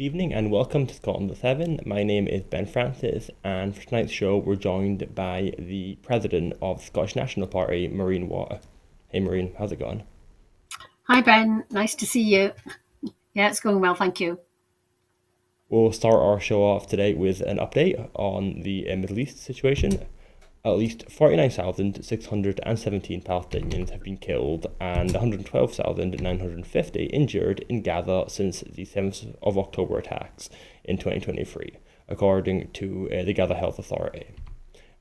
Evening and welcome to Scotland at 7. My name is Ben Francis, and for tonight's show, we're joined by the president of the Scottish National Party, Maureen Watt. Hey, Maureen, how's it going? Hi, Ben. Nice to see you. Yeah, it's going well, thank you. We'll start our show off today with an update on the Middle East situation. At least 49,617 Palestinians have been killed and 112,950 injured in Gaza since the 7th of October attacks in 2023, according to the Gaza Health Authority.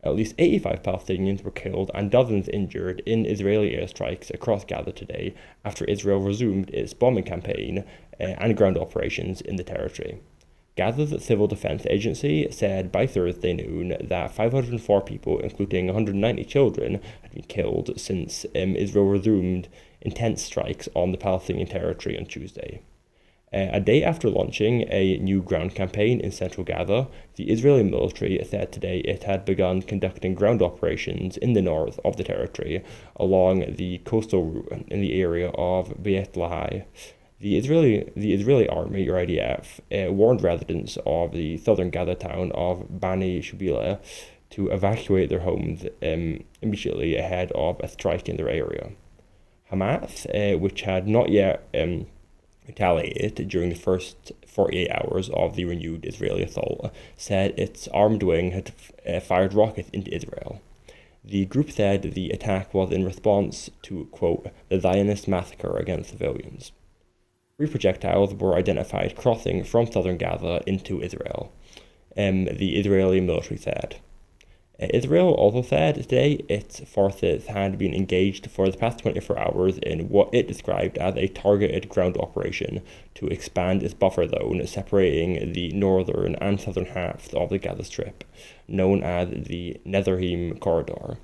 At least 85 Palestinians were killed and dozens injured in Israeli airstrikes across Gaza today after Israel resumed its bombing campaign and ground operations in the territory. Gaza's Civil Defense Agency said by Thursday noon that 504 people, including 190 children, had been killed since Israel resumed intense strikes on the Palestinian territory on Tuesday. A day after launching a new ground campaign in central Gaza, the Israeli military said today it had begun conducting ground operations in the north of the territory along the coastal route in the area of Beit Lahai. The Israeli army, or IDF, warned residents of the southern Gaza town of Bani Shubilah to evacuate their homes immediately ahead of a strike in their area. Hamas, which had not yet retaliated during the first 48 hours of the renewed Israeli assault, said its armed wing had fired rockets into Israel. The group said the attack was in response to, quote, the Zionist massacre against civilians. Three projectiles were identified crossing from southern Gaza into Israel, the Israeli military said. Israel also said today its forces had been engaged for the past 24 hours in what it described as a targeted ground operation to expand its buffer zone separating the northern and southern halves of the Gaza Strip, known as the Netherheim Corridor.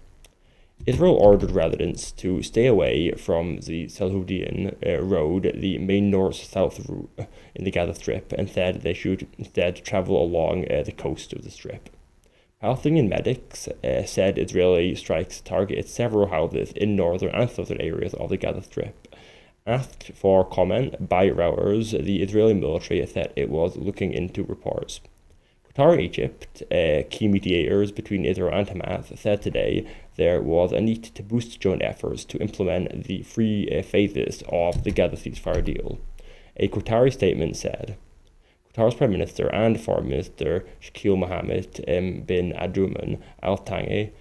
Israel ordered residents to stay away from the Salahuddin Road, the main north-south route in the Gaza Strip, and said they should instead travel along the coast of the Strip. Palestinian medics said Israeli strikes targeted several houses in northern and southern areas of the Gaza Strip. Asked for comment by Reuters, the Israeli military said it was looking into reports. Qatar and Egypt, key mediators between Israel and Hamas, said today there was a need to boost joint efforts to implement the three phases of the Gaza ceasefire deal. A Qatari statement said, Qatar's Prime Minister and Foreign Minister Shakil Mohammed bin Abdulrahman Al Thani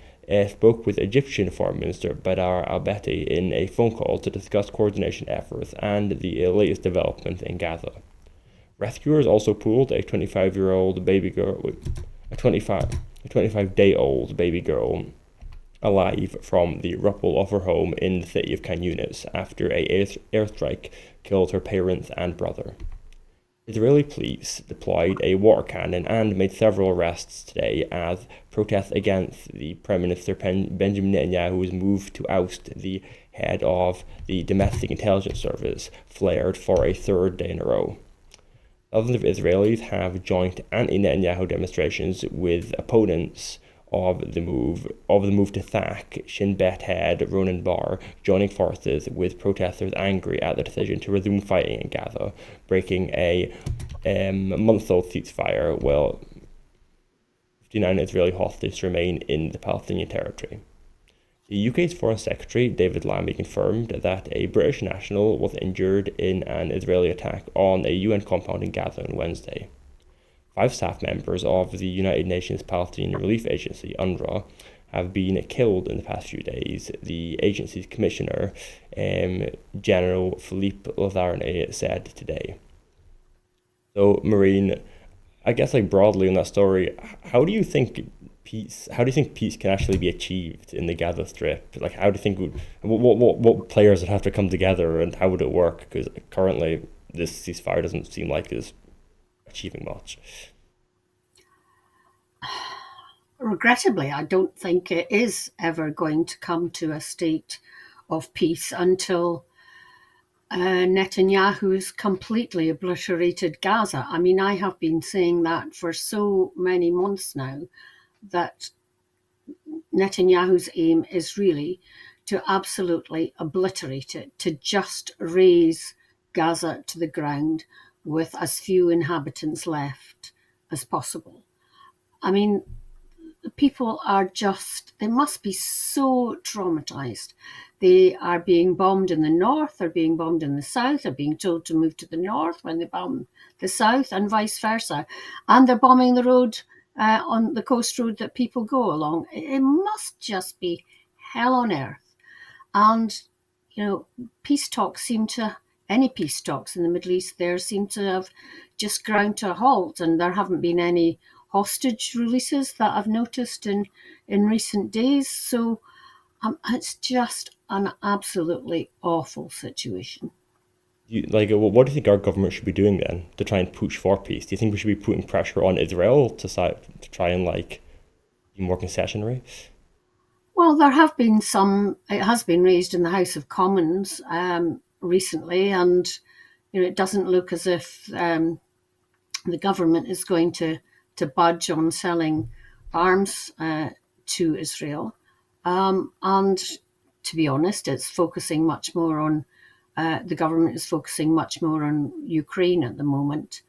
spoke with Egyptian Foreign Minister Badr al-Bati in a phone call to discuss coordination efforts and the latest developments in Gaza. Rescuers also pulled a 25-year-old baby girl, a 25-day-old baby girl, alive from the rubble of her home in the city of Khan Yunis after an airstrike killed her parents and brother. Israeli police deployed a water cannon and made several arrests today as protests against the Prime Minister Benjamin Netanyahu's move to oust the head of the Domestic Intelligence Service flared for a third day in a row. Thousands of Israelis have joined anti-Netanyahu demonstrations with opponents of the move to sack Shin Bet head Ronan Bar, joining forces with protesters angry at the decision to resume fighting in Gaza, breaking a month-old ceasefire while 59 Israeli hostages remain in the Palestinian territory. The UK's Foreign Secretary, David Lammy, confirmed that a British national was injured in an Israeli attack on a UN compound in Gaza on Wednesday. 5 staff members of the United Nations Palestinian Relief Agency, UNRWA, have been killed in the past few days, the agency's commissioner, General Philippe Lazarne, said today. So, Marine, I guess broadly in that story, how do you think peace can actually be achieved in the Gaza Strip? How do you think what players would have to come together, and how would it work? Because currently this ceasefire doesn't seem like it's achieving much. Regrettably, I don't think it is ever going to come to a state of peace until Netanyahu's completely obliterated Gaza. I mean, I have been saying that for so many months now, that Netanyahu's aim is really to absolutely obliterate it, to just raze Gaza to the ground with as few inhabitants left as possible. I mean, people are just, they must be so traumatized. They are being bombed in the north, they're being bombed in the south, they're being told to move to the north when they bomb the south, and vice versa. And they're bombing the road, on the coast road that people go along. It must just be hell on earth. And, peace talks any peace talks in the Middle East there seem to have just ground to a halt, and there haven't been any hostage releases that I've noticed in recent days. So it's just an absolutely awful situation. What do you think our government should be doing then to try and push for peace? Do you think we should be putting pressure on Israel to try and be more concessionary? Well, it has been raised in the House of Commons recently, and it doesn't look as if the government is going to budge on selling arms to Israel. And to be honest, it's focusing much more on, the government is focusing much more on Ukraine at the moment.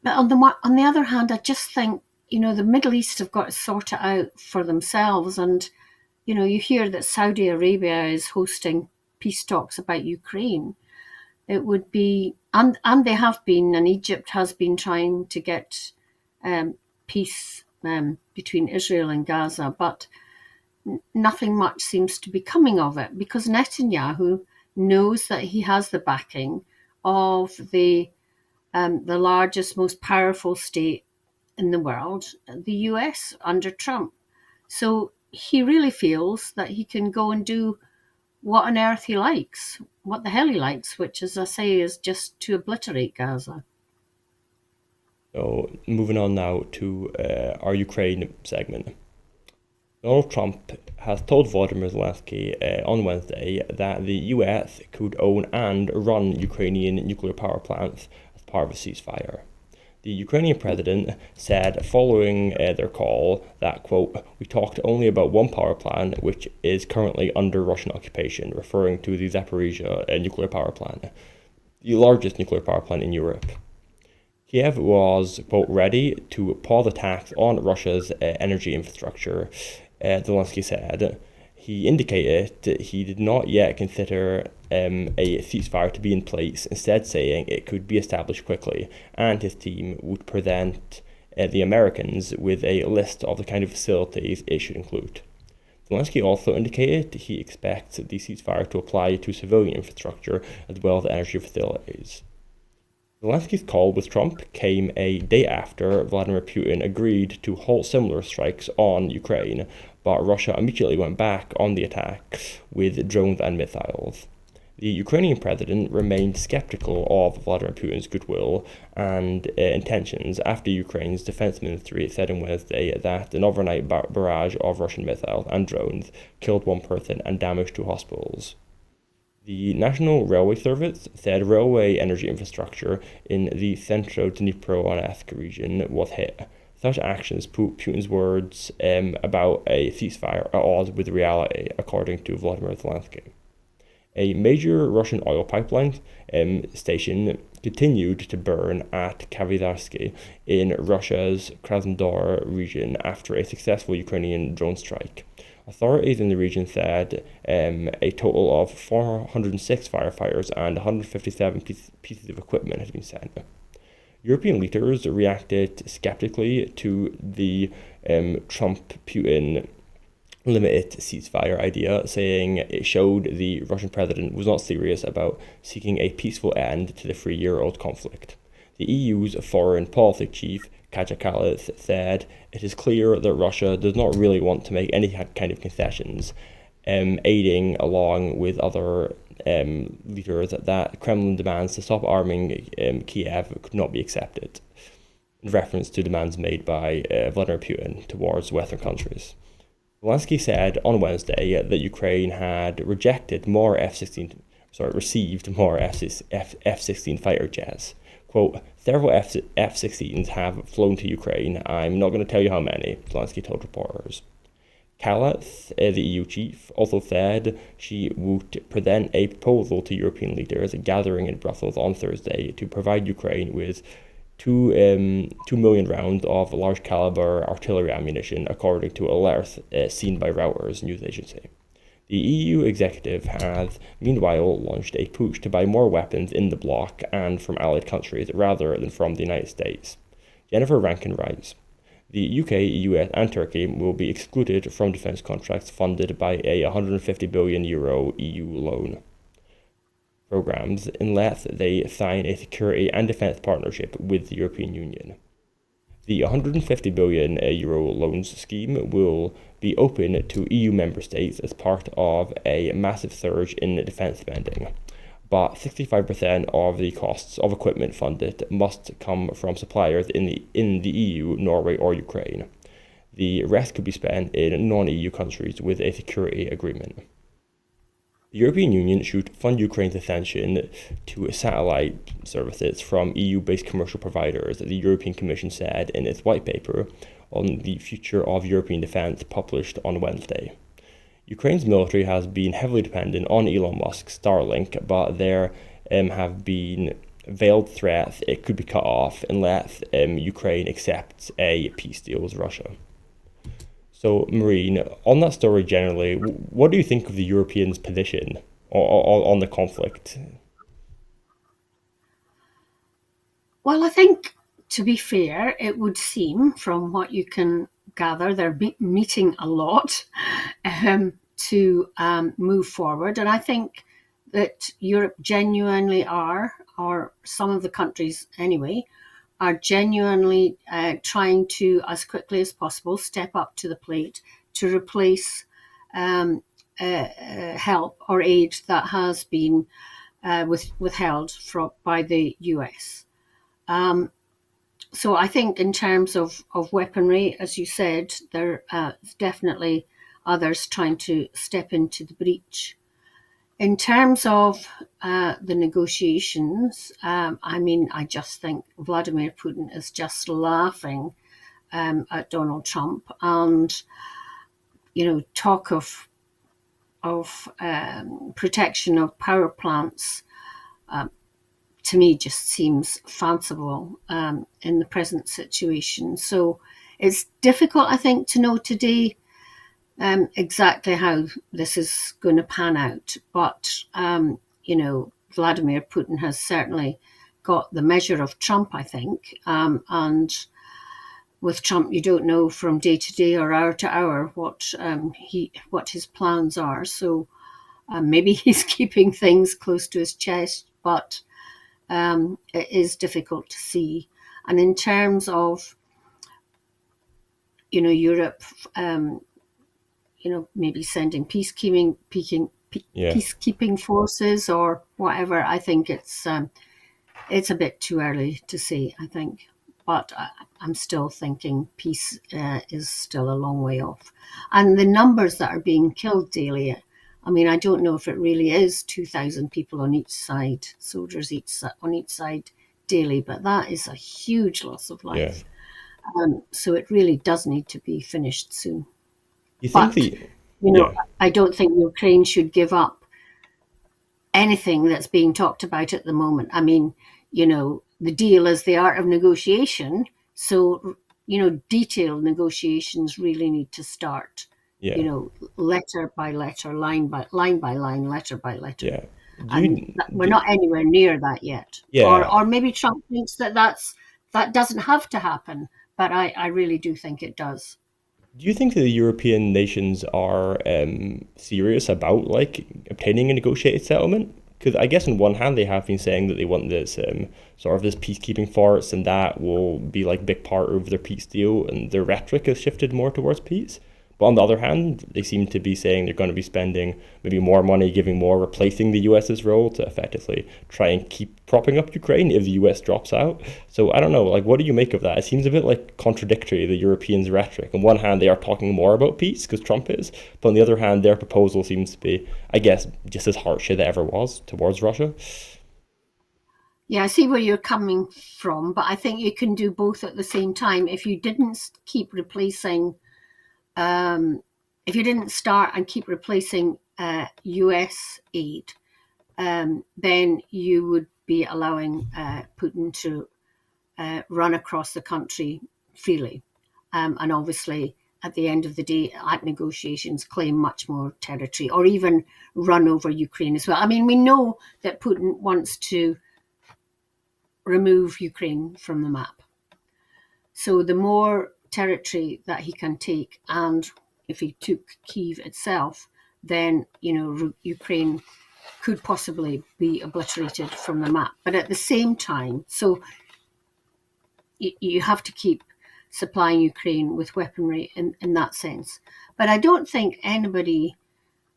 But on the other hand, I just think, the Middle East have got to sort it out for themselves. And, you hear that Saudi Arabia is hosting peace talks about Ukraine. It would be, and they have been, and Egypt has been trying to get peace between Israel and Gaza, but nothing much seems to be coming of it, because Netanyahu knows that he has the backing of the largest, most powerful state in the world, the US, under Trump. So he really feels that he can go and do what on earth he likes, what the hell he likes, which, as I say, is just to obliterate Gaza. So moving on now to our Ukraine segment. Donald Trump has told Volodymyr Zelensky on Wednesday that the US could own and run Ukrainian nuclear power plants as part of a ceasefire. The Ukrainian president said following their call that, quote, "We talked only about one power plant which is currently under Russian occupation," referring to the Zaporizhzhia nuclear power plant, the largest nuclear power plant in Europe. Kiev was, quote, "ready to pause attacks on Russia's energy infrastructure," Zelensky said. He indicated he did not yet consider a ceasefire to be in place, instead saying it could be established quickly, and his team would present the Americans with a list of the kind of facilities it should include. Zelensky also indicated he expects the ceasefire to apply to civilian infrastructure as well as energy facilities. Zelensky's call with Trump came a day after Vladimir Putin agreed to halt similar strikes on Ukraine, but Russia immediately went back on the attack with drones and missiles. The Ukrainian president remained skeptical of Vladimir Putin's goodwill and intentions after Ukraine's defense ministry said on Wednesday that an overnight barrage of Russian missiles and drones killed one person and damaged two hospitals. The National Railway Service said railway energy infrastructure in the Centro-Dnipro-Donetsk region was hit. Such actions put Putin's words about a ceasefire at odds with reality, according to Volodymyr Zelensky. A major Russian oil pipeline station continued to burn at Kavizarsky in Russia's Krasnodar region after a successful Ukrainian drone strike. Authorities in the region said a total of 406 firefighters and 157 pieces of equipment had been sent. European leaders reacted skeptically to the Trump-Putin limited ceasefire idea, saying it showed the Russian president was not serious about seeking a peaceful end to the 3-year-old conflict. The EU's foreign policy chief, Kaja Kallas, said it is clear that Russia does not really want to make any kind of concessions, aiding along with other leaders that Kremlin demands to stop arming Kiev could not be accepted, in reference to demands made by Vladimir Putin towards Western countries. Zelensky said on Wednesday that Ukraine had received more F-16 fighter jets. Quote, "Several F-16s have flown to Ukraine. I'm not going to tell you how many," Zelensky told reporters. Kallas, the EU chief, also said she would present a proposal to European leaders gathering in Brussels on Thursday to provide Ukraine with 2 million rounds of large caliber artillery ammunition, according to alerts seen by Reuters news agency. The EU executive has meanwhile launched a push to buy more weapons in the bloc and from allied countries rather than from the United States. Jennifer Rankin writes, the UK, US, and Turkey will be excluded from defence contracts funded by a €150 billion EU loan programs unless they sign a security and defence partnership with the European Union. The €150 billion loans scheme will be open to EU member states as part of a massive surge in defence spending, but 65% of the costs of equipment funded must come from suppliers in the EU, Norway, or Ukraine. The rest could be spent in non-EU countries with a security agreement. The European Union should fund Ukraine's ascension to satellite services from EU-based commercial providers, the European Commission said in its white paper on the future of European defence published on Wednesday. Ukraine's military has been heavily dependent on Elon Musk's Starlink, but there have been veiled threats it could be cut off unless Ukraine accepts a peace deal with Russia. So, Maureen, on that story generally, what do you think of the Europeans' position on the conflict? Well, I think, to be fair, it would seem from what you can gather, they're meeting a lot to move forward. And I think that Europe genuinely or some of the countries anyway, are genuinely trying to, as quickly as possible, step up to the plate to replace help or aid that has been withheld by the US. So I think in terms of weaponry, as you said, there definitely others trying to step into the breach. In terms of the negotiations, I just think Vladimir Putin is just laughing at Donald Trump, and talk of protection of power plants to me just seems fanciful in the present situation. So it's difficult, I think, to know today exactly how this is going to pan out. But, Vladimir Putin has certainly got the measure of Trump, I think. And with Trump, you don't know from day to day or hour to hour what his plans are. So maybe he's keeping things close to his chest, but it is difficult to see. And in terms of, Europe, maybe sending peacekeeping forces or whatever. I think it's a bit too early to say, I think. But I'm still thinking peace is still a long way off. And the numbers that are being killed daily, I don't know if it really is 2,000 people on each side, soldiers on each side daily, but that is a huge loss of life. Yeah. So it really does need to be finished soon. I don't think Ukraine should give up anything that's being talked about at the moment. The deal is the art of negotiation. So, detailed negotiations really need to start. Yeah. Letter by letter, line by line, letter by letter. Yeah. We're not anywhere near that yet. Yeah. Or maybe Trump thinks that doesn't have to happen, but I really do think it does. Do you think that the European nations are serious about obtaining a negotiated settlement? Because I guess on one hand they have been saying that they want this sort of this peacekeeping force, and that will be a big part of their peace deal, and their rhetoric has shifted more towards peace. But on the other hand, they seem to be saying they're going to be spending maybe more money, giving more, replacing the US's role to effectively try and keep propping up Ukraine if the US drops out. So I don't know, what do you make of that? It seems a bit contradictory, the Europeans' rhetoric. On one hand, they are talking more about peace because Trump is, but on the other hand, their proposal seems to be, I guess, just as harsh as it ever was towards Russia. Yeah, I see where you're coming from, but I think you can do both at the same time. If you didn't keep replacing if you didn't start and keep replacing US aid, then you would be allowing Putin to run across the country freely. And obviously, at the end of the day, at negotiations, claim much more territory or even run over Ukraine as well. I mean, we know that Putin wants to remove Ukraine from the map. So the more territory that he can take, and if he took Kyiv itself, then, Ukraine could possibly be obliterated from the map. But at the same time, so you have to keep supplying Ukraine with weaponry in that sense. But I don't think anybody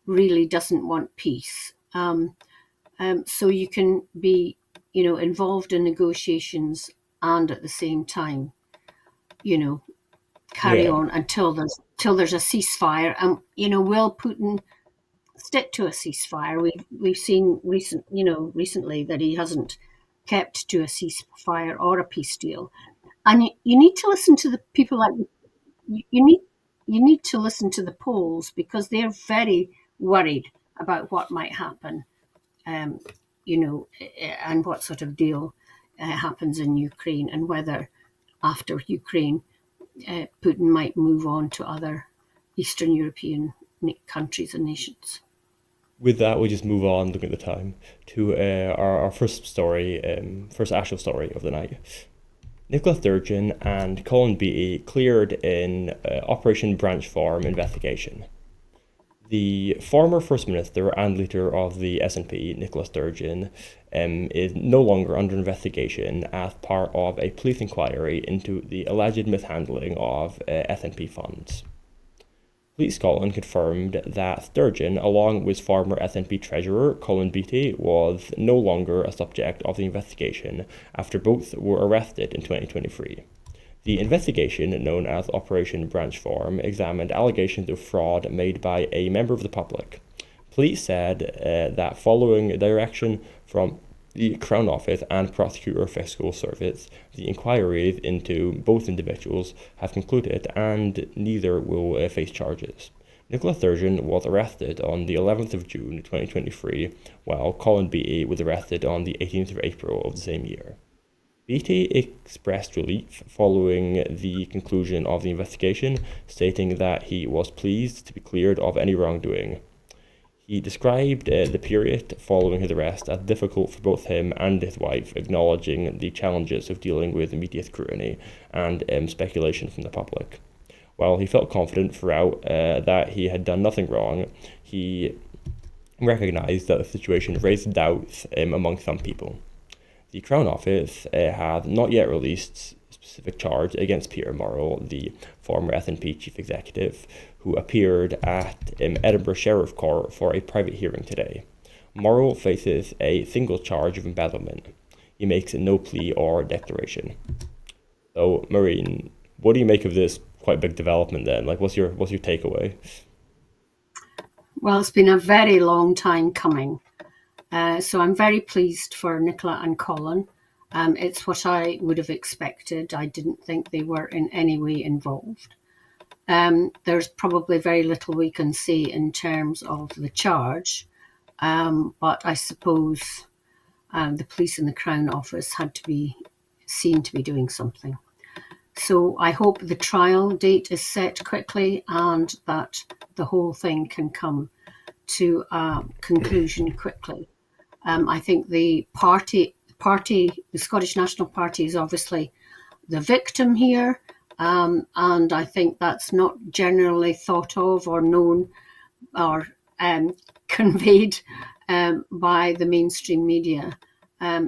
really doesn't want peace. So you can be, involved in negotiations and at the same time, carry Yeah. on until there's a ceasefire. And will Putin stick to a ceasefire? We've seen recently that he hasn't kept to a ceasefire or a peace deal. And you need to listen to the people like you need to listen to the Poles because they're very worried about what might happen, and what sort of deal happens in Ukraine, and whether after Ukraine, Putin might move on to other Eastern European countries and nations. With that, we just move on, looking at the time, to our first story, first actual story of the night. Nicola Sturgeon and Colin Beattie cleared in Operation Branch Farm investigation. The former First Minister and leader of the SNP, Nicola Sturgeon, is no longer under investigation as part of a police inquiry into the alleged mishandling of SNP funds. Police Scotland confirmed that Sturgeon, along with former SNP Treasurer Colin Beattie, was no longer a subject of the investigation after both were arrested in 2023. The investigation, known as Operation Branch Farm, examined allegations of fraud made by a member of the public. Police said that following direction from the Crown Office and Prosecutor Fiscal Service, the inquiries into both individuals have concluded and neither will face charges. Nicola Sturgeon was arrested on the 11th of June 2023, while Colin Beattie was arrested on the 18th of April of the same year. Beattie expressed relief following the conclusion of the investigation, stating that he was pleased to be cleared of any wrongdoing. He described the period following his arrest as difficult for both him and his wife, acknowledging the challenges of dealing with media scrutiny and speculation from the public. While he felt confident throughout that he had done nothing wrong, he recognised that the situation raised doubts among some people. The Crown Office had not yet released a specific charge against Peter Murrell, the former SNP chief executive, who appeared at Edinburgh Sheriff Court for a private hearing today. Murrell faces a single charge of embezzlement. He makes no plea or declaration. So, Maureen, what do you make of this quite big development then? Like, what's your takeaway? Well, it's been a very long time coming. So I'm very pleased for Nicola and Colin. It's what I would have expected. I didn't think they were in any way involved. There's probably very little we can say in terms of the charge, but I suppose the police and the Crown Office had to be seen to be doing something. So I hope the trial date is set quickly and that the whole thing can come to a conclusion quickly. I think the Scottish National Party is obviously the victim here, and I think that's not generally thought of or known or conveyed by the mainstream media.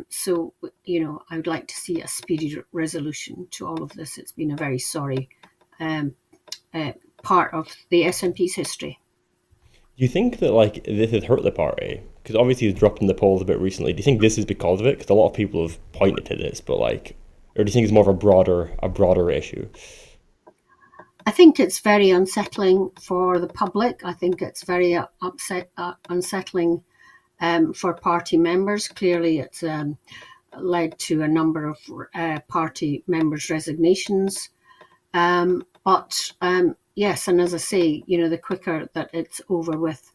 So, I would like to see a speedy resolution to all of this. It's been a very sorry part of the SNP's history. Do you think that this has hurt the party? Because obviously he's dropped in the polls a bit recently. Do you think this is because of it? Because a lot of people have pointed to this, but or do you think it's more of a broader issue? I think it's very unsettling for the public. I think it's very unsettling for party members. Clearly, it's led to a number of party members' resignations. But yes, and as I say, the quicker that it's over with,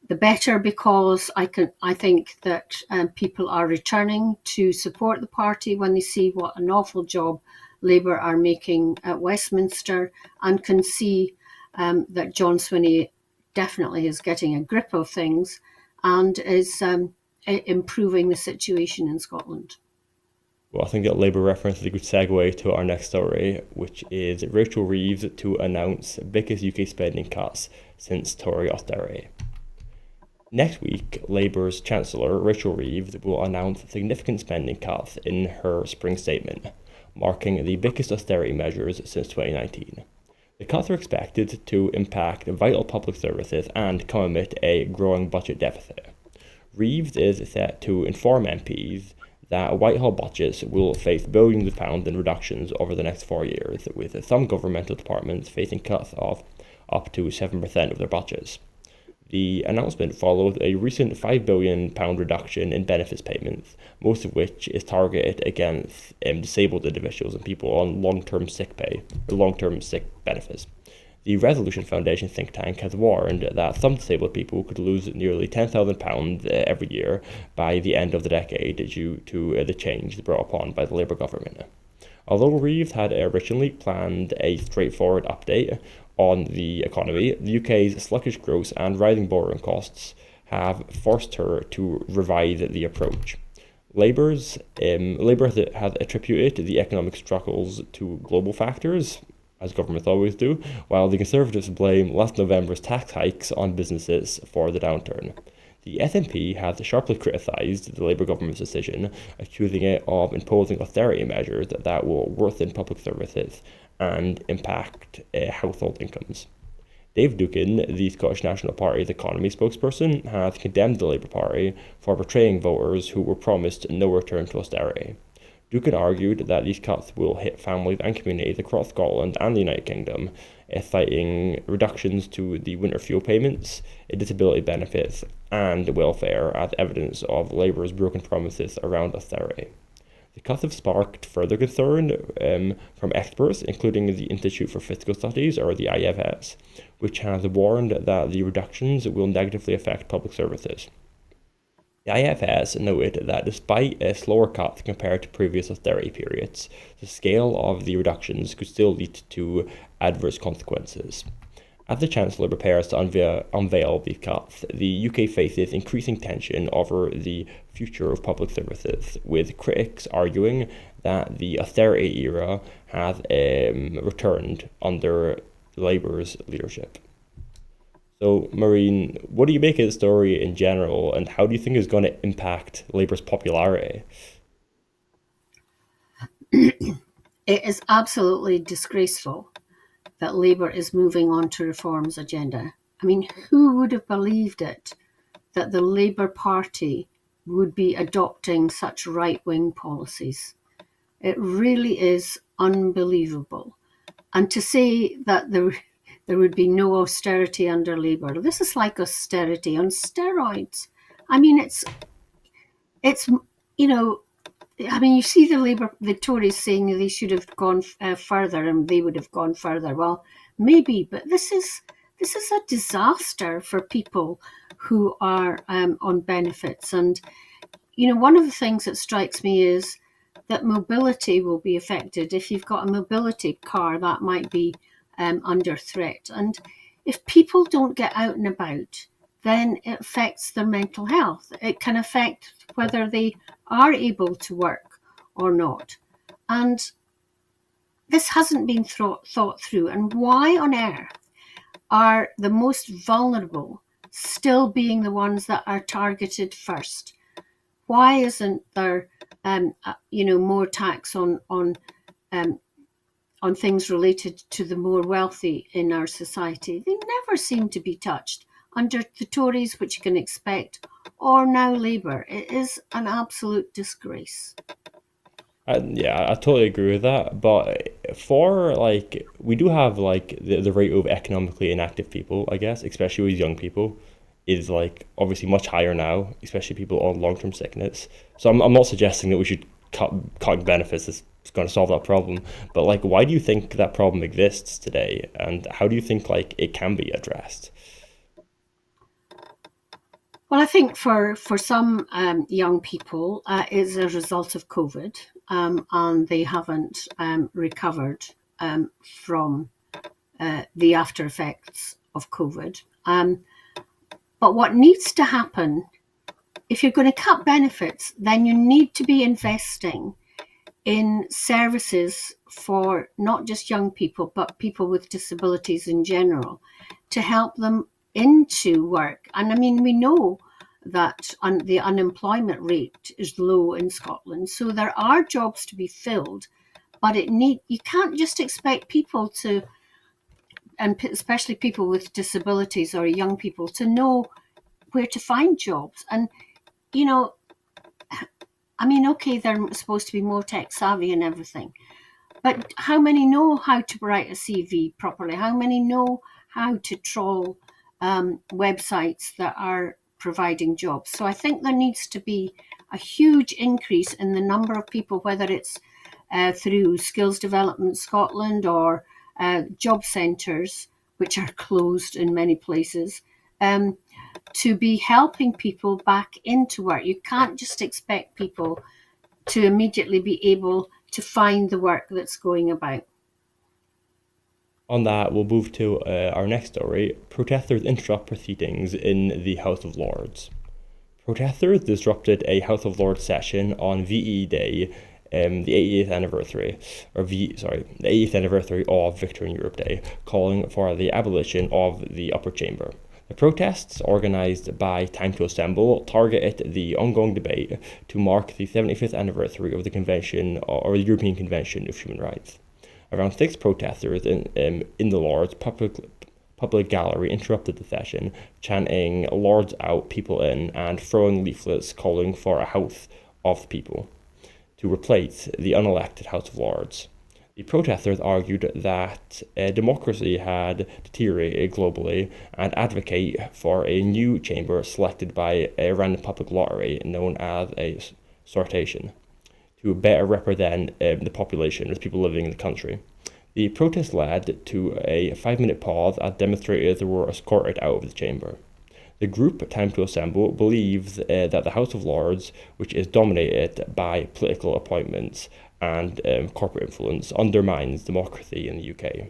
the better, because I think that people are returning to support the party when they see what an awful job Labour are making at Westminster, and can see that John Swinney definitely is getting a grip of things and is improving the situation in Scotland. Well, I think that Labour reference is a good segue to our next story, which is Rachel Reeves to announce biggest UK spending cuts since Tory austerity. Next week, Labour's Chancellor, Rachel Reeves, will announce significant spending cuts in her spring statement, marking the biggest austerity measures since 2019. The cuts are expected to impact vital public services and come amid a growing budget deficit. Reeves is set to inform MPs that Whitehall budgets will face billions of pounds in reductions over the next 4 years, with some governmental departments facing cuts of up to 7% of their budgets. The announcement followed a recent £5 billion reduction in benefits payments, most of which is targeted against disabled individuals and people on long-term sick pay or long-term sick benefits. The Resolution Foundation think tank has warned that some disabled people could lose nearly £10,000 every year by the end of the decade due to the change brought upon by the Labour government. Although Reeves had originally planned a straightforward update on the economy, the UK's sluggish growth and rising borrowing costs have forced her to revise the approach. Labour has attributed the economic struggles to global factors, as governments always do, while the Conservatives blame last November's tax hikes on businesses for the downturn. The SNP has sharply criticised the Labour government's decision, accusing it of imposing austerity measures that will worsen public services and impact household incomes. Dave Dookin, the Scottish National Party's economy spokesperson, has condemned the Labour Party for betraying voters who were promised no return to austerity. Dookin argued that these cuts will hit families and communities across Scotland and the United Kingdom, citing reductions to the winter fuel payments, disability benefits, and welfare as evidence of Labour's broken promises around austerity. The cuts have sparked further concern from experts, including the Institute for Fiscal Studies, or the IFS, which has warned that the reductions will negatively affect public services. The IFS noted that despite slower cuts compared to previous austerity periods, the scale of the reductions could still lead to adverse consequences. As the Chancellor prepares to unveil these cuts, the UK faces increasing tension over the future of public services, with critics arguing that the austerity era has returned under Labour's leadership. So, Maureen, what do you make of the story in general, and how do you think it's going to impact Labour's popularity? It is absolutely disgraceful that Labour is moving on to reforms agenda. I mean, who would have believed it, that the Labour Party would be adopting such right-wing policies? It really is unbelievable. And to say that there would be no austerity under Labour, this is like austerity on steroids. I mean, it's you see the Tories saying they should have gone further, and they would have gone further. Well, maybe, but this is a disaster for people who are on benefits. And one of the things that strikes me is that mobility will be affected. If you've got a mobility car, that might be under threat. And if people don't get out and about, then it affects their mental health. It can affect whether they are able to work or not. And this hasn't been thought through. And why on earth are the most vulnerable still being the ones that are targeted first? Why isn't there, more tax on things related to the more wealthy in our society? They never seem to be touched under the Tories, which you can expect, or now Labour. It is an absolute disgrace. Yeah, I totally agree with that. But we do have the rate of economically inactive people, I guess, especially with young people, is obviously much higher now, especially people on long-term sickness. So I'm not suggesting that we should cutting benefits is going to solve that problem. But like, why do you think that problem exists today, and how do you think like it can be addressed? Well, I think for some young people, it's a result of COVID, and they haven't recovered from the after effects of COVID. But what needs to happen, if you're going to cut benefits, then you need to be investing in services for not just young people, but people with disabilities in general, to help them into work. And I mean, we know that the unemployment rate is low in Scotland, so there are jobs to be filled, but you can't just expect people to, and especially people with disabilities or young people, to know where to find jobs. And you know, I mean, okay, they're supposed to be more tech savvy and everything, but how many know how to write a CV properly? How many know how to troll websites that are providing jobs? So I think there needs to be a huge increase in the number of people, whether it's through Skills Development Scotland or job centres, which are closed in many places, to be helping people back into work. You can't just expect people to immediately be able to find the work that's going about. On that, we'll move to our next story. Protesters interrupt proceedings in the House of Lords. Protesters disrupted a House of Lords session on VE Day, the 80th anniversary, the 80th anniversary of Victory in Europe Day, calling for the abolition of the upper chamber. The protests, organised by Time to Assemble, targeted the ongoing debate to mark the 75th anniversary of the Convention, or the European Convention of Human Rights. Around 6 protesters in the Lords public gallery interrupted the session, chanting "Lords out, people in," and throwing leaflets calling for a House of People to replace the unelected House of Lords. The protesters argued that democracy had deteriorated globally and advocate for a new chamber selected by a random public lottery known as a sortation to better represent the population as people living in the country. The protest led to a 5-minute pause as demonstrators were escorted out of the chamber. The group Time to Assemble believes that the House of Lords, which is dominated by political appointments and corporate influence, undermines democracy in the UK.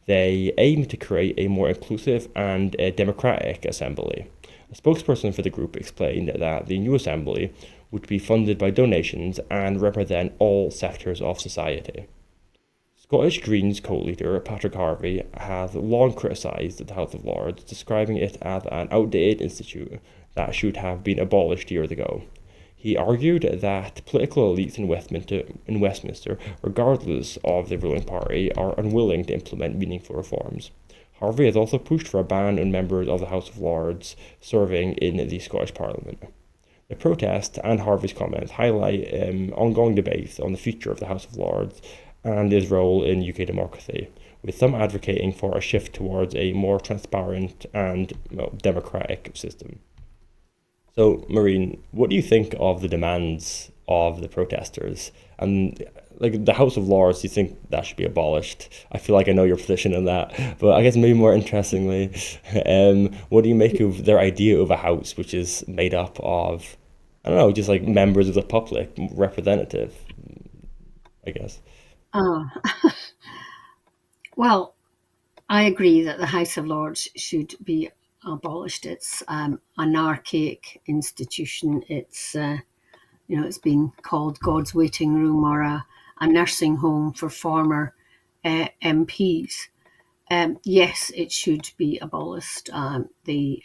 They aim to create a more inclusive and democratic assembly. A spokesperson for the group explained that the new assembly would be funded by donations and represent all sectors of society. Scottish Greens co-leader Patrick Harvey has long criticised the House of Lords, describing it as an outdated institute that should have been abolished years ago. He argued that political elites in Westminster, regardless of the ruling party, are unwilling to implement meaningful reforms. Harvey has also pushed for a ban on members of the House of Lords serving in the Scottish Parliament. The protest and Harvey's comments highlight ongoing debates on the future of the House of Lords and its role in UK democracy, with some advocating for a shift towards a more transparent and democratic system. So, Maureen, what do you think of the demands of the protesters? And like the House of Lords, do you think that should be abolished? I feel like I know your position on that, but I guess maybe more interestingly, what do you make of their idea of a house which is made up of, I don't know, just like members of the public, representative, I guess? Uh, well, I agree that the House of Lords should be abolished. It's an archaic institution. It's it's been called God's waiting room or a nursing home for former MPs. Yes, it should be abolished. The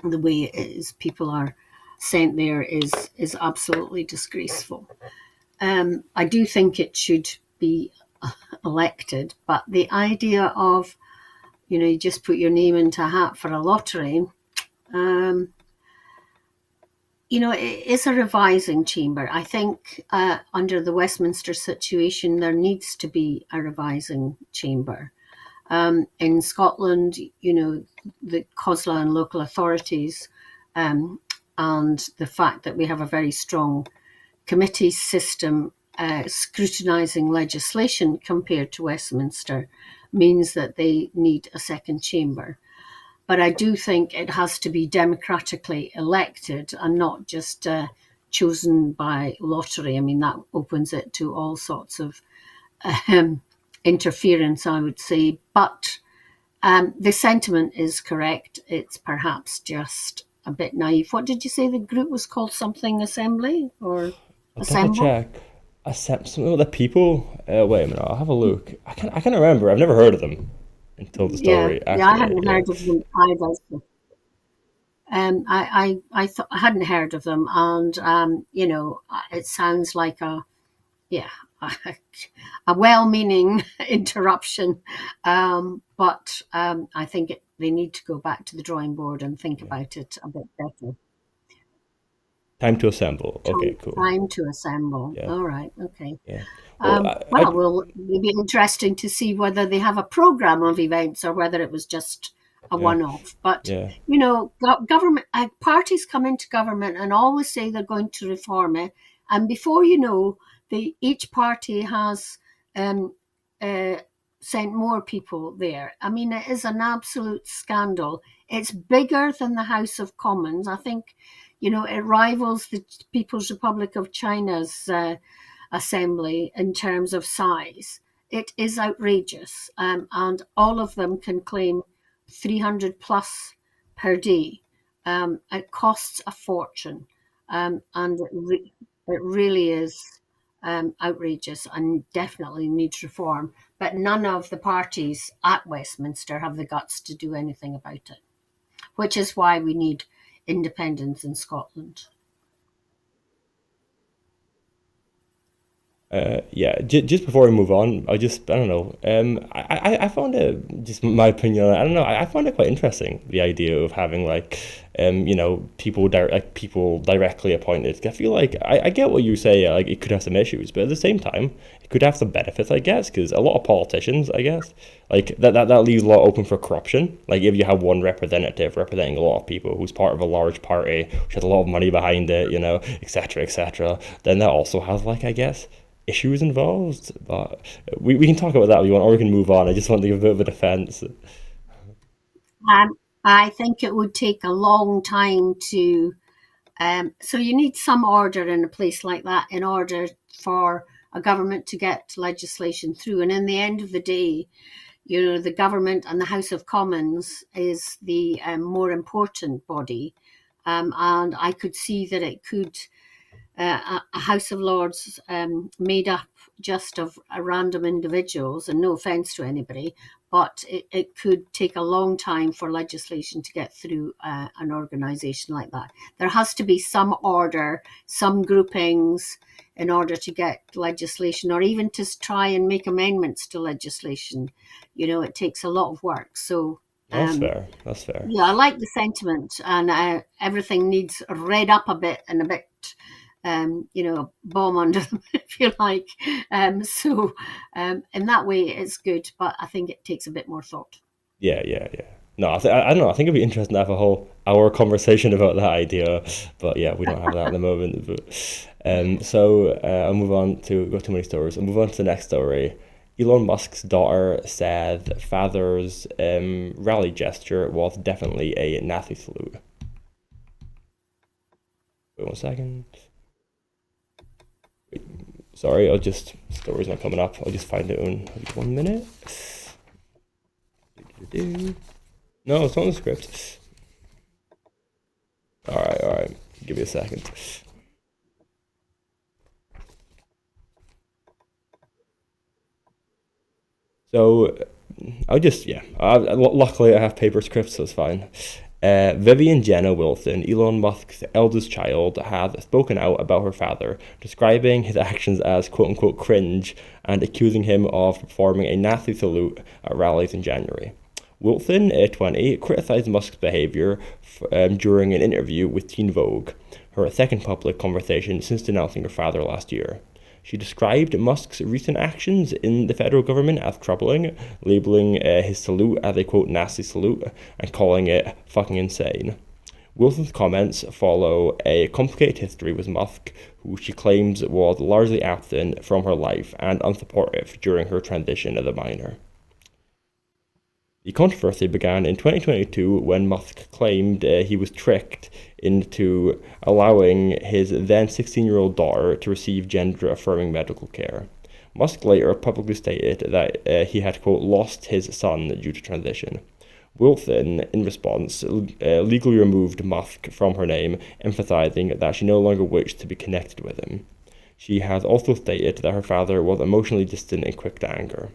way it is, people are sent there is absolutely disgraceful. I do think it should be elected, but the idea of you just put your name into a hat for a lottery. It is a revising chamber. I think under the Westminster situation, there needs to be a revising chamber. In Scotland, the COSLA and local authorities, and the fact that we have a very strong committee system scrutinising legislation compared to Westminster means that they need a second chamber. But I do think it has to be democratically elected and not just chosen by lottery. I mean, that opens it to all sorts of interference, I would say. But the sentiment is correct. It's perhaps just a bit naive. What did you say the group was called? Something Assembly or I'll double Assemble? check. Something with the people. Wait a minute. I'll have a look. I can't remember. I've never heard of them until the Yeah, story. yeah, I Actually, hadn't yeah, heard of them either. So, I thought I hadn't heard of them, and it sounds like yeah, a well-meaning interruption, but I think they need to go back to the drawing board and think yeah. about it a bit better. Time to assemble. Okay, cool. Time to assemble. Yeah, All right. Okay. yeah. Well, Well, it'll be interesting to see whether they have a program of events or whether it was just a yeah, one-off. But yeah. government parties come into government and always say they're going to reform it, and before you know, each party has um, uh, sent more people there. I mean, it is an absolute scandal. It's bigger than the House of Commons. I think, it rivals the People's Republic of China's assembly in terms of size. It is outrageous, and all of them can claim 300 plus per day. It costs a fortune, and it really is outrageous and definitely needs reform. But none of the parties at Westminster have the guts to do anything about it, which is why we need independence in Scotland. Yeah, just before we move on, I don't know. I found it, just my opinion. I don't know. I found it quite interesting, the idea of having like, people directly appointed. I feel like I get what you say. Like it could have some issues, but at the same time, it could have some benefits, I guess, because a lot of politicians, I guess, like that leaves a lot open for corruption. Like if you have one representative representing a lot of people who's part of a large party, which has a lot of money behind it, etc., etc., then that also has like, I guess, issues involved, but we can talk about that if you want, or we can move on. I just want to give a bit of a defense. Um, I think it would take a long time to. So you need some order in a place like that in order for a government to get legislation through. And in the end of the day, the government and the House of Commons is the more important body. And I could see that it could a House of Lords made up just of random individuals, and no offence to anybody, but it could take a long time for legislation to get through an organisation like that. There has to be some order, some groupings in order to get legislation, or even to try and make amendments to legislation. It takes a lot of work. So, That's um, fair. That's fair. yeah, I like the sentiment, and everything needs read up a bit and a bit, bomb under them, if you like. In that way, it's good, but I think it takes a bit more thought. Yeah, yeah, yeah. No, I don't know. I think it'd be interesting to have a whole hour conversation about that idea, but yeah, we don't have that at the moment. But I'll move on to go too many stories. I'll move on to the next story. Elon Musk's daughter said father's rally gesture was definitely a Nazi salute. Wait 1 second. Wait, sorry, story's not coming up. I'll just find it in 1 minute. No, it's not in the script. All right. Give me a second. So luckily I have paper scripts, so it's fine. Vivian Jenna Wilson, Elon Musk's eldest child, has spoken out about her father, describing his actions as quote unquote cringe and accusing him of performing a Nazi salute at rallies in January. Wilson, 20, criticized Musk's behavior during an interview with Teen Vogue, her second public conversation since denouncing her father last year. She described Musk's recent actions in the federal government as troubling, labeling his salute as a quote Nazi salute and calling it fucking insane. Wilson's comments follow a complicated history with Musk, who she claims was largely absent from her life and unsupportive during her transition as a minor. The controversy began in 2022 when Musk claimed he was tricked into allowing his then 16-year-old daughter to receive gender-affirming medical care. Musk later publicly stated that he had, quote, lost his son due to transition. Wilson, in response, legally removed Musk from her name, emphasizing that she no longer wished to be connected with him. She has also stated that her father was emotionally distant and quick to anger.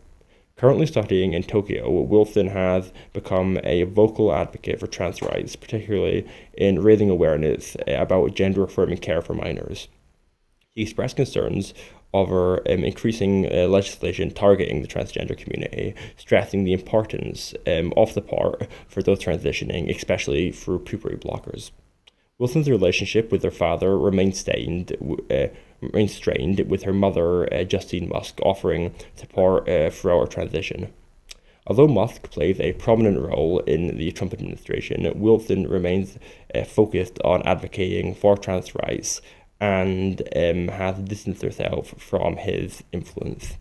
Currently studying in Tokyo, Wilson has become a vocal advocate for trans rights, particularly in raising awareness about gender-affirming care for minors. He expressed concerns over increasing legislation targeting the transgender community, stressing the importance of support for those transitioning, especially through puberty blockers. Wilson's relationship with her father remains strained, with her mother, Justine Musk, offering support throughout her transition. Although Musk plays a prominent role in the Trump administration, Wilson remains focused on advocating for trans rights and has distanced herself from his influence.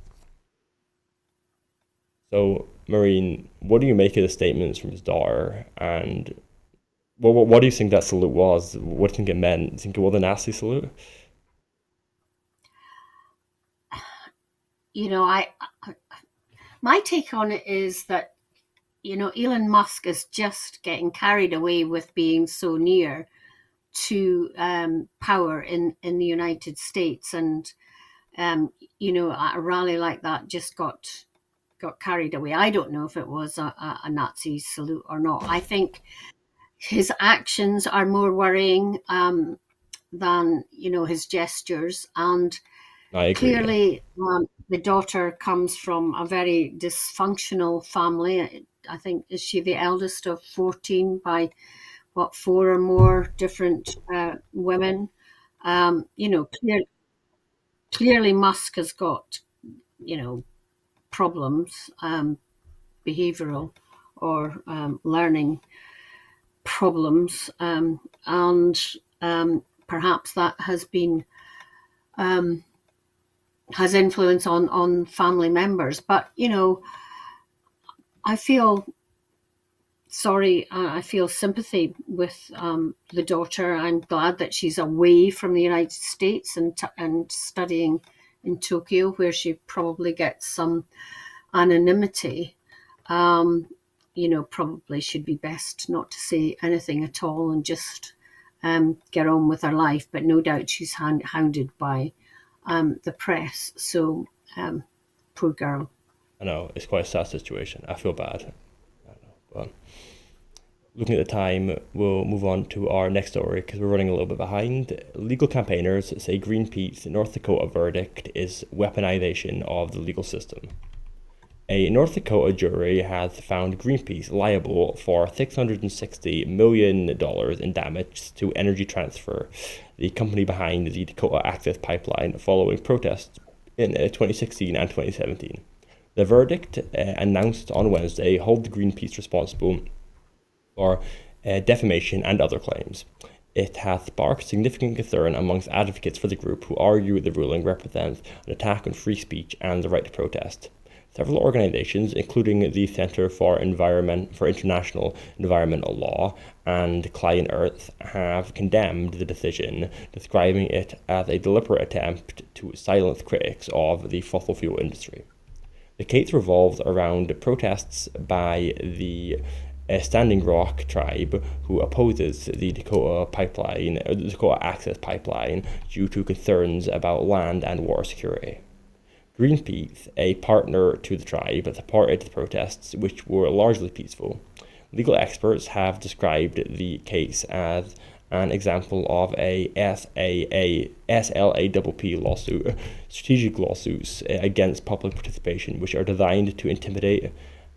So, Maureen, what do you make of the statements from his daughter, and what do you think that salute was? What do you think it meant? Do you think it was a nasty salute? My take on it is that, Elon Musk is just getting carried away with being so near to power in the United States, and a rally like that just got carried away. I don't know if it was a Nazi salute or not. I think his actions are more worrying than his gestures, and I agree. clearly the daughter comes from a very dysfunctional family. I think, is she the eldest of 14 by 4 or more different women? Clearly Musk has got problems, behavioral or learning problems, and perhaps that has been has influence on family members. But I feel sorry. I feel sympathy with the daughter. I'm glad that she's away from the United States and studying in Tokyo, where she probably gets some anonymity. Probably should be best not to say anything at all and just get on with her life. But no doubt she's hounded by the press. So poor girl. I know, it's quite a sad situation. I feel bad. I know, but looking at the time, we'll move on to our next story because we're running a little bit behind. Legal campaigners say Greenpeace's North Dakota verdict is weaponization of the legal system. A North Dakota jury has found Greenpeace liable for $660 million in damage to Energy Transfer, the company behind the Dakota Access Pipeline, following protests in 2016 and 2017. The verdict, announced on Wednesday, holds Greenpeace responsible for defamation and other claims. It has sparked significant concern amongst advocates for the group who argue the ruling represents an attack on free speech and the right to protest. Several organizations, including the Center for International Environmental Law and Client Earth, have condemned the decision, describing it as a deliberate attempt to silence critics of the fossil fuel industry. The case revolves around protests by the Standing Rock tribe, who opposes the Dakota Access Pipeline due to concerns about land and water security. Greenpeace, a partner to the tribe, supported the protests, which were largely peaceful. Legal experts have described the case as an example of a SLAPP lawsuit, strategic lawsuits against public participation, which are designed to intimidate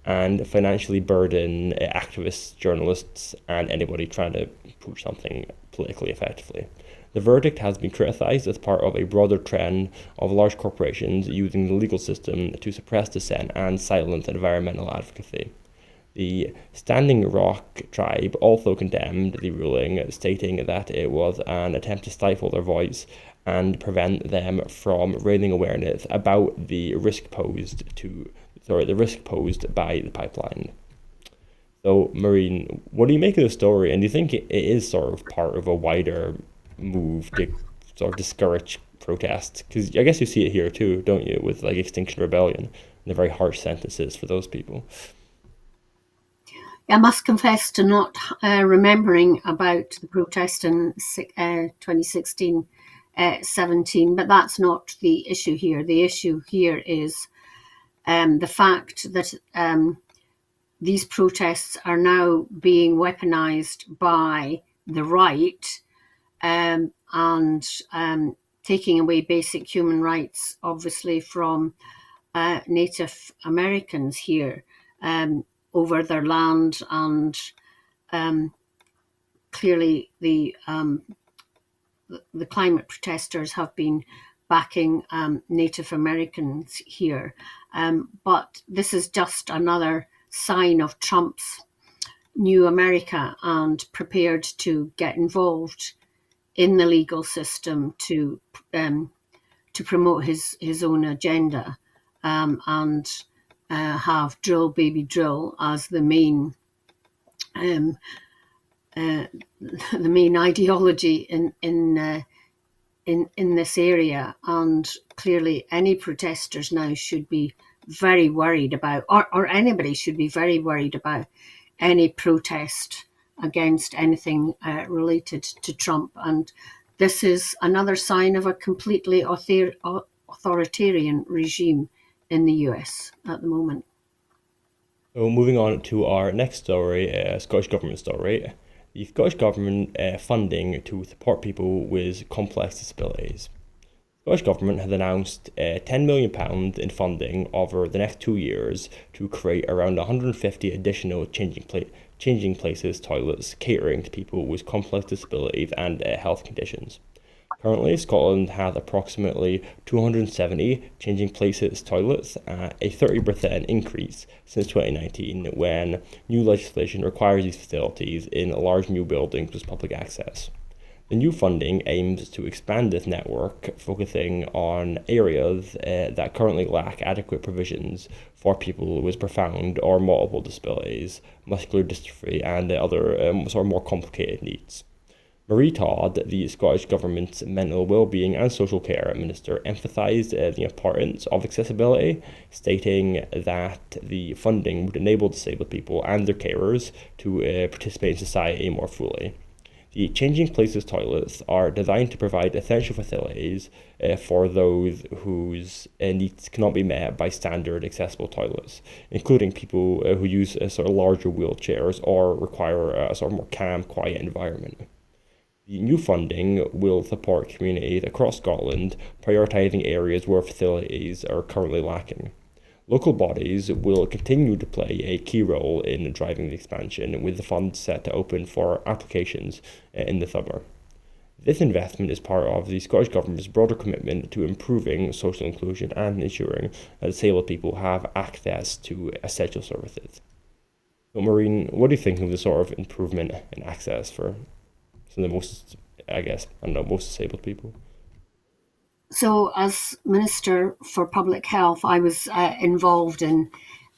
and financially burden activists, journalists, and anybody trying to push something politically effectively. The verdict has been criticized as part of a broader trend of large corporations using the legal system to suppress dissent and silence environmental advocacy. The Standing Rock tribe also condemned the ruling, stating that it was an attempt to stifle their voice and prevent them from raising awareness about the risk posed by the pipeline. So, Maureen, what do you make of the story? And do you think it is sort of part of a wider move to sort of discourage protests? Because I guess you see it here too, don't you, with like Extinction Rebellion and the very harsh sentences for those people. I must confess to not remembering about the protest in 2016 17, but that's not the issue here. The issue here is the fact that these protests are now being weaponized by the right and taking away basic human rights, obviously, from Native Americans here over their land. And clearly the climate protesters have been backing Native Americans here. But this is just another sign of Trump's new America and prepared to get involved in the legal system to promote his own agenda and have drill baby drill as the main ideology in this area. And clearly any protesters now should be very worried about, or anybody should be very worried about any protest against anything related to Trump. And this is another sign of a completely authoritarian regime in the US at the moment. So moving on to our next story, Scottish Government story. The Scottish Government funding to support people with complex disabilities. The Scottish Government has announced £10 million in funding over the next 2 years to create around 150 additional changing places toilets catering to people with complex disabilities and health conditions. Currently, Scotland has approximately 270 changing places toilets, a 30% increase since 2019 when new legislation requires these facilities in large new buildings with public access. The new funding aims to expand this network, focusing on areas that currently lack adequate provisions for people with profound or multiple disabilities, muscular dystrophy, and other sort of more complicated needs. Marie Todd, the Scottish Government's Mental Wellbeing and Social Care Minister, emphasised the importance of accessibility, stating that the funding would enable disabled people and their carers to participate in society more fully. The Changing Places toilets are designed to provide essential facilities for those whose needs cannot be met by standard accessible toilets, including people who use sort of larger wheelchairs or require a sort of more calm, quiet environment. The new funding will support communities across Scotland, prioritising areas where facilities are currently lacking. Local bodies will continue to play a key role in driving the expansion, with the funds set to open for applications in the summer. This investment is part of the Scottish Government's broader commitment to improving social inclusion and ensuring that disabled people have access to essential services. So, Maureen, what do you think of the sort of improvement in access for some of the most, most disabled people? So, as Minister for Public Health, I was involved in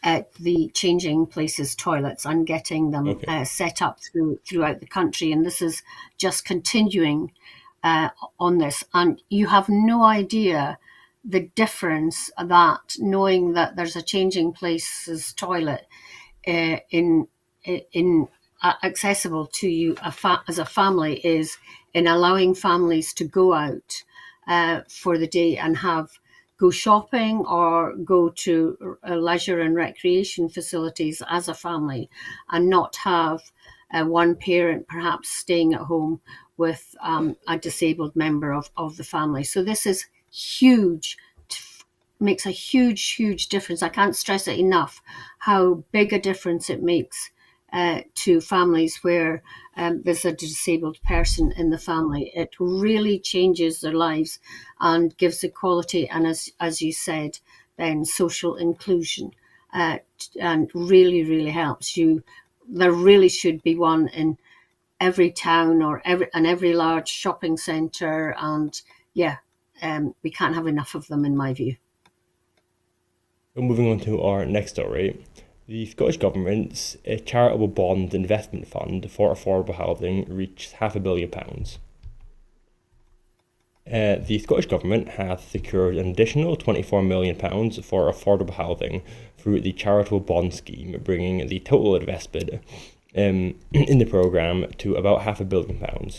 the Changing Places toilets and getting them set up throughout the country. And this is just continuing on this. And you have no idea the difference that knowing that there's a Changing Places toilet in accessible to you as a family is in allowing families to go out for the day and go shopping or go to leisure and recreation facilities as a family, and not have one parent perhaps staying at home with a disabled member of the family. So this is huge, makes a huge difference. I can't stress it enough how big a difference it makes to families where there's a disabled person in the family. It really changes their lives and gives equality and, as you said, then social inclusion. and really, really helps you. There really should be one in every town or every large shopping centre, and yeah, we can't have enough of them in my view. So moving on to our next story, the Scottish Government's charitable bond investment fund for affordable housing reached £500 million. The Scottish Government has secured an additional £24 million for affordable housing through the charitable bond scheme, bringing the total investment in the programme to about £500 million.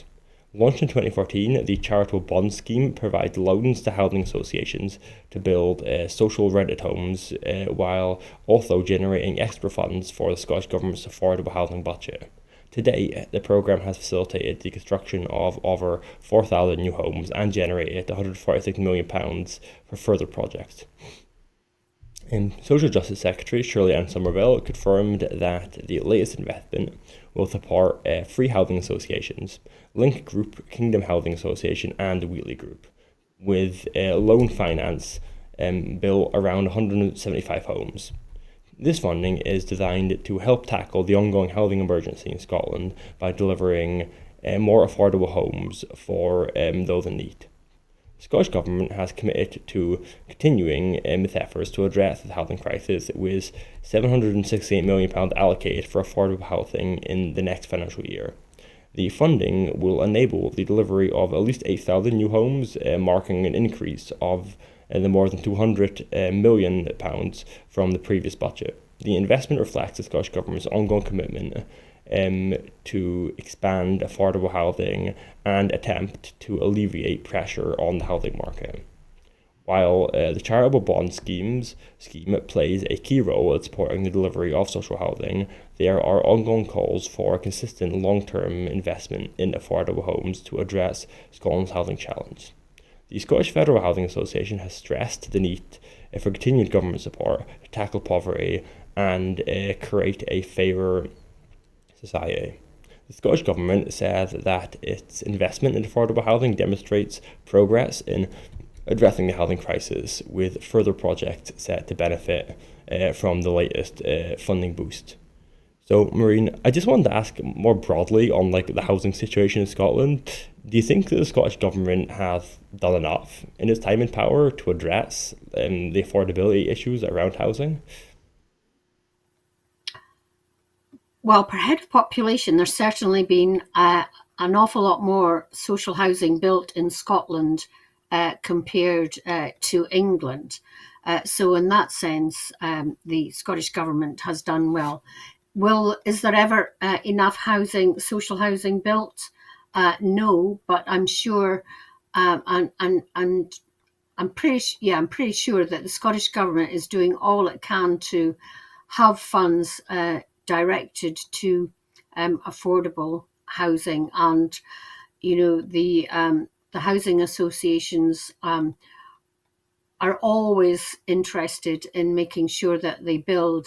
Launched in 2014, the charitable bond scheme provides loans to housing associations to build social rented homes while also generating extra funds for the Scottish Government's affordable housing budget. To date, the programme has facilitated the construction of over 4,000 new homes and generated £146 million for further projects. Social Justice Secretary Shirley-Ann Somerville confirmed that the latest investment will support three housing associations, Link Group, Kingdom Housing Association and Wheatley Group, with loan finance built around 175 homes. This funding is designed to help tackle the ongoing housing emergency in Scotland by delivering more affordable homes for those in need. The Scottish Government has committed to continuing its efforts to address the housing crisis, with £768 million allocated for affordable housing in the next financial year. The funding will enable the delivery of at least 8,000 new homes, marking an increase of the more than £200 million from the previous budget. The investment reflects the Scottish Government's ongoing commitment to expand affordable housing and attempt to alleviate pressure on the housing market. While the charitable bond scheme plays a key role in supporting the delivery of social housing, there are ongoing calls for consistent long-term investment in affordable homes to address Scotland's housing challenge. The Scottish Federal Housing Association has stressed the need for continued government support to tackle poverty and create a fairer society. The Scottish Government says that its investment in affordable housing demonstrates progress in addressing the housing crisis, with further projects set to benefit from the latest funding boost. So, Maureen, I just wanted to ask more broadly on the housing situation in Scotland. Do you think that the Scottish Government has done enough in its time in power to address the affordability issues around housing? Well, per head of population, there's certainly been an awful lot more social housing built in Scotland compared to England. So in that sense, the Scottish Government has done well. Is there ever enough social housing built? No, but I'm sure, and I'm pretty sure that the Scottish Government is doing all it can to have funds directed to affordable housing, and the housing associations are always interested in making sure that they build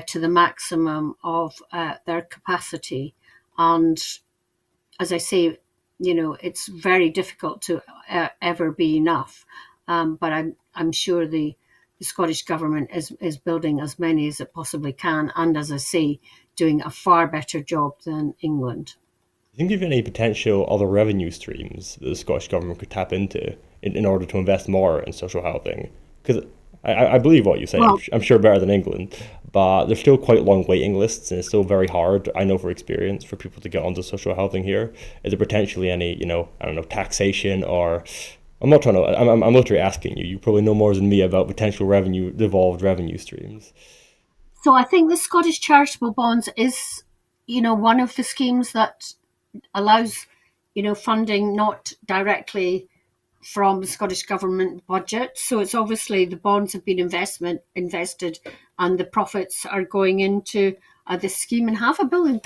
to the maximum of their capacity. And as I say, it's very difficult to ever be enough. But I'm sure the Scottish Government is building as many as it possibly can, and as I say, doing a far better job than England. Do you think you have any potential other revenue streams that the Scottish Government could tap into in order to invest more in social housing? Because I believe what you say, Well, I'm sure better than England, but there's still quite long waiting lists and it's still very hard, I know for experience, for people to get onto social housing here. Is there potentially any, I don't know, taxation or... I'm not trying to... I'm literally asking you. You probably know more than me about potential devolved revenue streams. so I think the Scottish Charitable Bonds is, one of the schemes that allows, funding not directly from the Scottish Government budget. So it's obviously the bonds have been invested and the profits are going into this scheme. And £500 million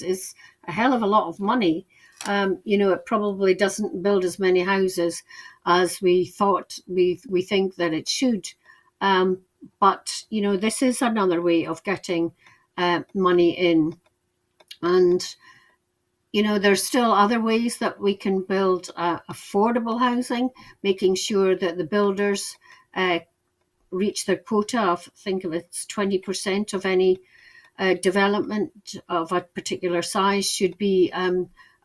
is a hell of a lot of money. It probably doesn't build as many houses as we think that it should. But, this is another way of getting money in. And there's still other ways that we can build affordable housing, making sure that the builders reach their quota of, think of it's 20% of any development of a particular size should be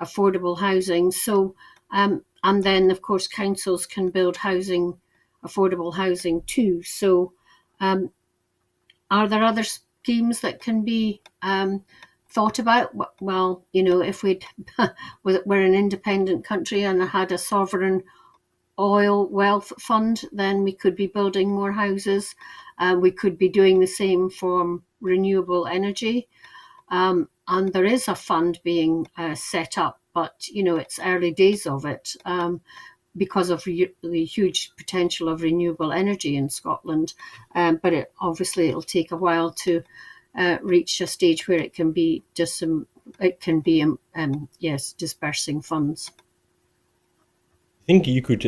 affordable housing. So, and then of course councils can build housing, affordable housing too. So, are there other schemes that can be thought about? Well, if we're an independent country and had a sovereign oil wealth fund, then we could be building more houses. We could be doing the same for renewable energy. And there is a fund being set up, but it's early days of it, because of the huge potential of renewable energy in Scotland. But it'll take a while to reach a stage where it can be dispersing funds. I think you could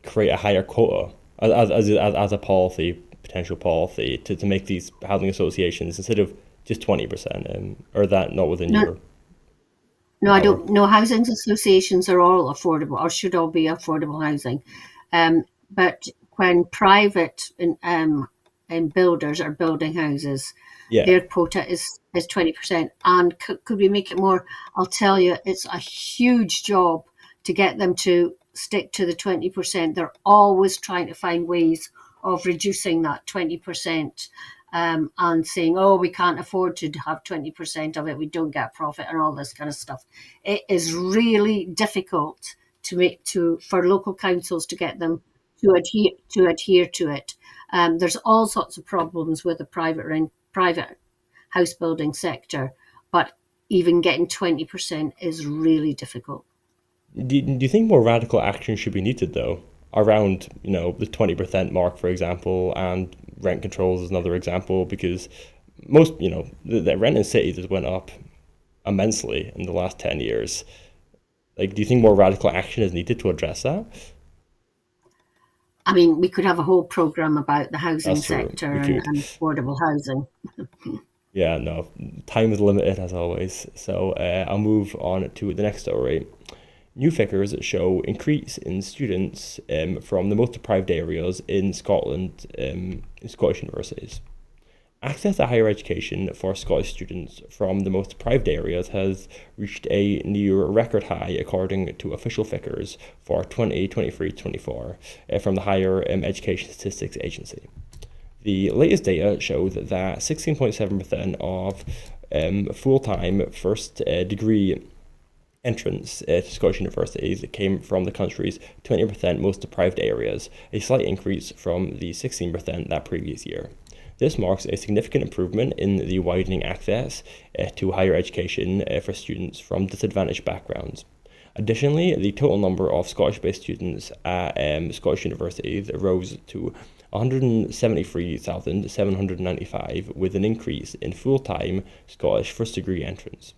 create a higher quota as a policy, potential policy, to make these housing associations instead of just 20%, or that not within No, your no, I power. don't know. Housing associations are all affordable, or should all be affordable housing. But when private and builders are building houses, Yeah, their quota is 20%. And could we make it more? I'll tell you, it's a huge job to get them to stick to the 20%. They're always trying to find ways of reducing that 20%, and saying, oh, we can't afford to have 20% of it. We don't get profit and all this kind of stuff. It is really difficult for local councils to get them to adhere to it. There's all sorts of problems with the private house building sector, but even getting 20% is really difficult. do you think more radical action should be needed though, around the 20% mark, for example, and rent controls is another example, because most the rent in cities has went up immensely in the last 10 years. Like, do you think more radical action is needed to address that? I mean, we could have a whole program about the housing That's true. sector We and, could. and affordable housing. Yeah, no, time is limited as always. So I'll move on to the next story. New figures show increase in students from the most deprived areas in Scotland, in Scottish universities. Access to higher education for Scottish students from the most deprived areas has reached a near record high, according to official figures for 2023-24 from the Higher Education Statistics Agency. The latest data showed that 16.7% of full-time first degree entrants to Scottish universities came from the country's 20% most deprived areas, a slight increase from the 16% that previous year. This marks a significant improvement in the widening access to higher education for students from disadvantaged backgrounds. Additionally, the total number of Scottish-based students at Scottish universities rose to 173,795, with an increase in full-time Scottish first-degree entrants.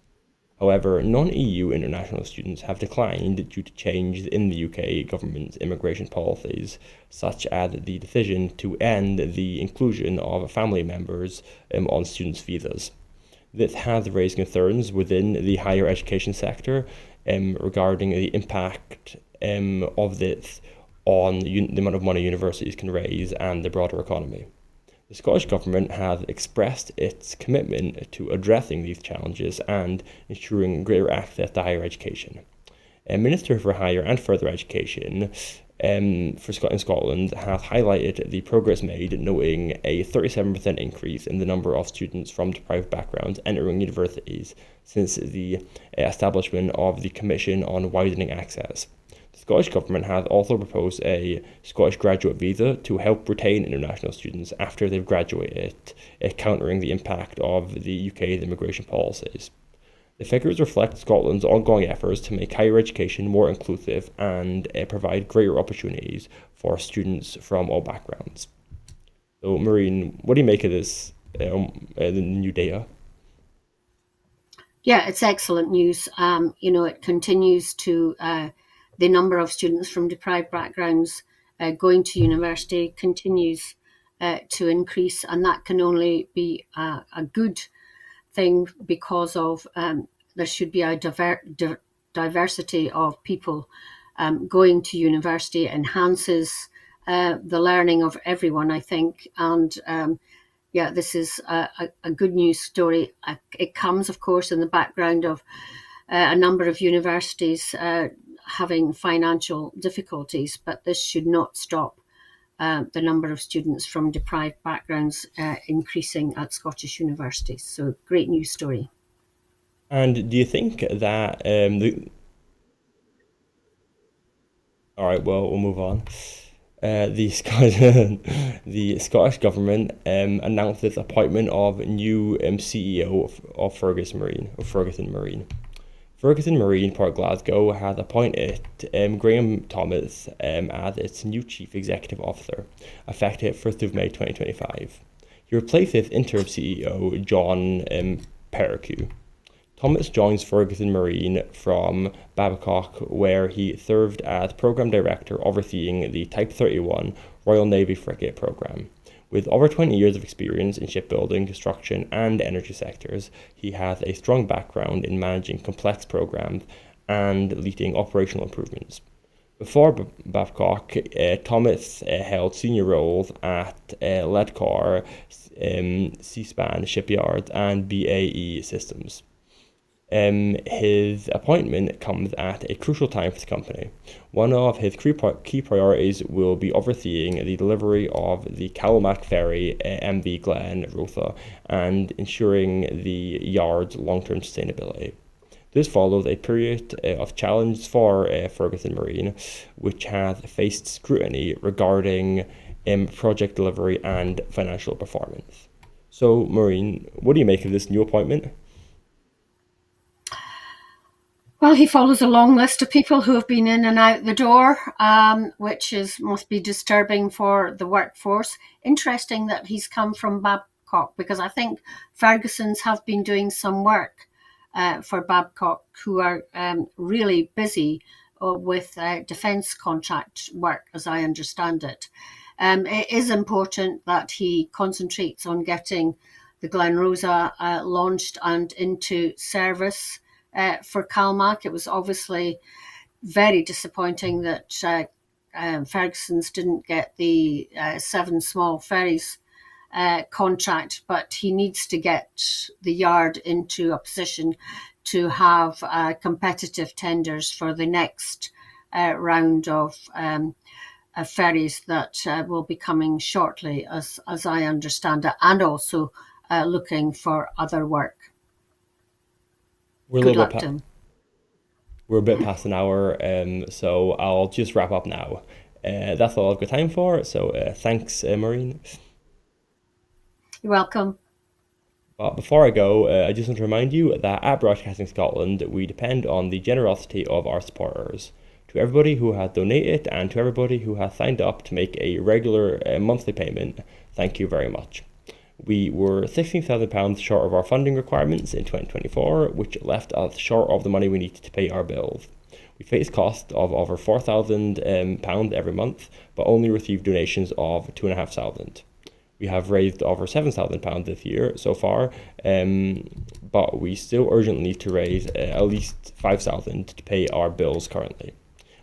However, non-EU international students have declined due to changes in the UK government's immigration policies, such as the decision to end the inclusion of family members on students' visas. This has raised concerns within the higher education sector regarding the impact of this on the amount of money universities can raise and the broader economy. The Scottish Government has expressed its commitment to addressing these challenges and ensuring greater access to higher education. A Minister for Higher and Further Education in Scotland has highlighted the progress made, noting a 37% increase in the number of students from deprived backgrounds entering universities since the establishment of the Commission on Widening Access. The Scottish Government has also proposed a Scottish graduate visa to help retain international students after they've graduated, countering the impact of the UK's immigration policies. The figures reflect Scotland's ongoing efforts to make higher education more inclusive and provide greater opportunities for students from all backgrounds. So, Maureen, what do you make of this, the new data? Yeah, it's excellent news. It continues to the number of students from deprived backgrounds going to university continues to increase, and that can only be a good thing because of there should be a diversity of people going to university enhances the learning of everyone, I think. And yeah, this is a good news story. It comes, of course, in the background of a number of universities having financial difficulties, but this should not stop the number of students from deprived backgrounds increasing at Scottish universities. So, great news story. And do you think that all right, well, we'll move on. The Scottish government announced its appointment of new CEO of Ferguson Marine. Ferguson Marine Port Glasgow has appointed Graham Thomas as its new Chief Executive Officer, effective 1st of May 2025. He replaces interim CEO John Perricu. Thomas joins Ferguson Marine from Babcock, where he served as Programme Director overseeing the Type 31 Royal Navy frigate programme. With over 20 years of experience in shipbuilding, construction, and energy sectors, he has a strong background in managing complex programs and leading operational improvements. Before Babcock, Thomas held senior roles at Ledcar, Seaspan Shipyards, and BAE Systems. His appointment comes at a crucial time for the company. One of his key priorities will be overseeing the delivery of the Calmac ferry MV Glen Rotha and ensuring the yard's long-term sustainability. This follows a period of challenge for Ferguson Marine, which has faced scrutiny regarding project delivery and financial performance. So, Maureen, what do you make of this new appointment? Well, he follows a long list of people who have been in and out the door, which must be disturbing for the workforce. Interesting that he's come from Babcock, because I think Ferguson's have been doing some work for Babcock, who are really busy with defence contract work, as I understand it. It is important that he concentrates on getting the Glen Rosa launched and into service. For Calmac, it was obviously very disappointing that Ferguson's didn't get the 7 small ferries contract, but he needs to get the yard into a position to have competitive tenders for the next round of ferries that will be coming shortly, as I understand it, and also looking for other work. We're a Good little luck bit to him. we're a bit past an hour, so I'll just wrap up now. That's all I've got time for. So thanks, Maureen. You're welcome. But before I go, I just want to remind you that at Broadcasting Scotland, we depend on the generosity of our supporters. To everybody who has donated and to everybody who has signed up to make a regular monthly payment, thank you very much. We were £16,000 short of our funding requirements in 2024, which left us short of the money we needed to pay our bills. We face costs of over £4,000 every month, but only received donations of £2,500. We have raised over £7,000 this year so far, but we still urgently need to raise at least £5,000 to pay our bills currently.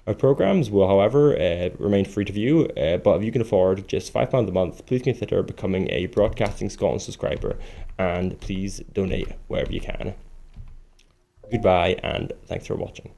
Our programmes will, however, remain free to view, but if you can afford just £5 a month, please consider becoming a Broadcasting Scotland subscriber, and please donate wherever you can. Goodbye, and thanks for watching.